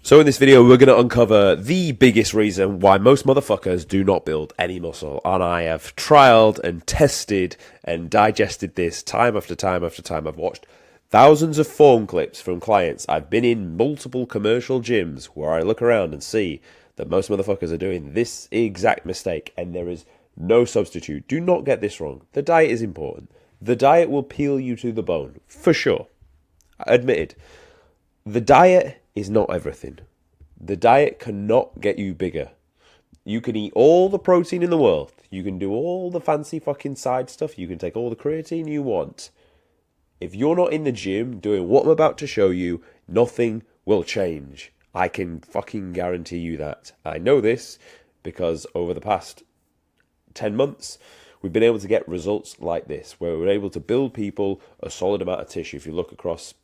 So in this video, we're going to uncover the biggest reason why most motherfuckers do not build any muscle. And I have trialed and tested and digested this time after time after time. I've watched thousands of form clips from clients. I've been in multiple commercial gyms where I look around and see that most motherfuckers are doing this exact mistake. And there is no substitute. Do not get this wrong. The diet is important. The diet will peel you to the bone, for sure. Admitted. The diet is not everything. The diet cannot get you bigger. You can eat all the protein in the world. You can do all the fancy fucking side stuff. You can take all the creatine you want. If you're not in the gym doing what I'm about to show you, nothing will change. I can fucking guarantee you that. I know this because over the past 10 months, we've been able to get results like this, where we're able to build people a solid amount of tissue. If you look across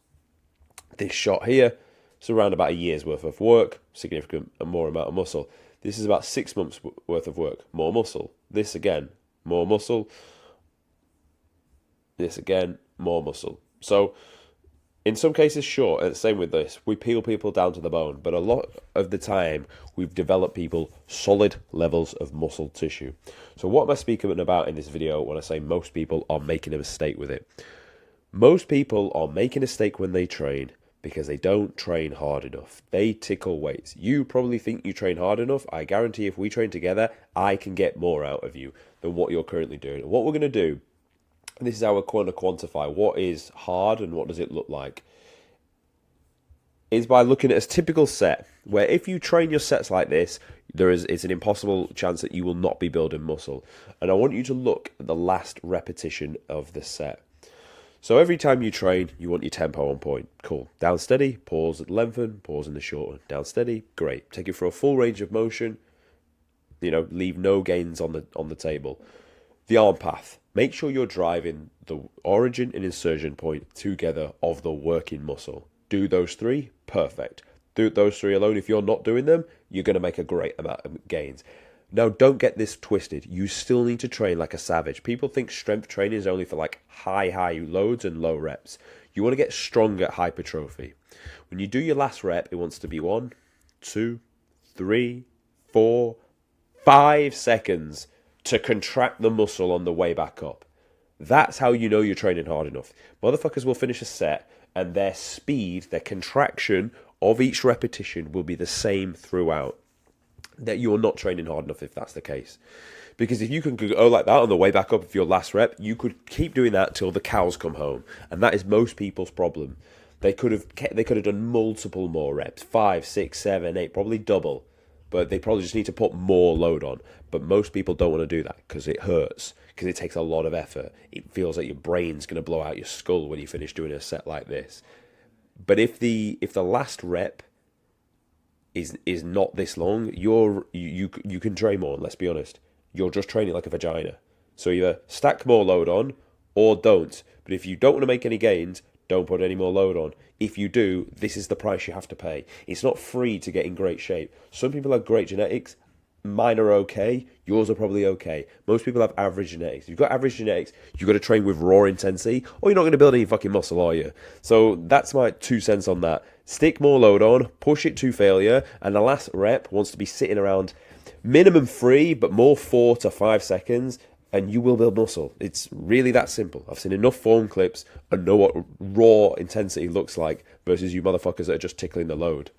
this shot here, it's around about a year's worth of work, significant and more amount of muscle. This is about 6 months worth of work, more muscle. This again, more muscle. This again, more muscle. So in some cases, sure, and same with this, we peel people down to the bone, but a lot of the time we've developed people solid levels of muscle tissue. So what am I speaking about in this video when I say most people are making a mistake with it? Most people are making a mistake when they train because they don't train hard enough. They tickle weights. You probably think you train hard enough. I guarantee if we train together, I can get more out of you than what you're currently doing. And what we're going to do, and this is how we're going to quantify what is hard and what does it look like, is by looking at a typical set, where if you train your sets like this, it's an impossible chance that you will not be building muscle. And I want you to look at the last repetition of the set. So every time you train, you want your tempo on point. Cool. Down steady, pause, lengthen, pause in the short one. Down steady, great. Take it for a full range of motion. Leave no gains on the table. The arm path. Make sure you're driving the origin and insertion point together of the working muscle. Do those three, perfect. Do those three alone. If you're not doing them, you're going to make a great amount of gains. Now, don't get this twisted. You still need to train like a savage. People think strength training is only for like high loads and low reps. You want to get strong at hypertrophy. When you do your last rep, it wants to be 1, 2, 3, 4, 5 seconds to contract the muscle on the way back up. That's how you know you're training hard enough. Motherfuckers will finish a set and their speed, their contraction of each repetition will be the same throughout. That you're not training hard enough if that's the case. Because if you can go like that on the way back up of your last rep, you could keep doing that till the cows come home. And that is most people's problem. They could have done multiple more reps, 5, 6, 7, 8, probably double. But they probably just need to put more load on. But most people don't want to do that because it hurts, because it takes a lot of effort. It feels like your brain's going to blow out your skull when you finish doing a set like this. But if the last rep is not this long, you can train more. Let's be honest, you're just training like a vagina. So either stack more load on or don't. But if you don't want to make any gains, don't put any more load on. If you do, this is the price you have to pay. It's not free to get in great shape. Some people have great genetics. Mine are okay. Yours are probably okay. Most people have average genetics. If you've got average genetics, you've got to train with raw intensity, or you're not going to build any fucking muscle, are you? So that's my 2 cents on that. Stick more load on, push it to failure, and the last rep wants to be sitting around minimum 3, but more 4 to 5 seconds, and you will build muscle. It's really that simple. I've seen enough form clips and know what raw intensity looks like versus you motherfuckers that are just tickling the load.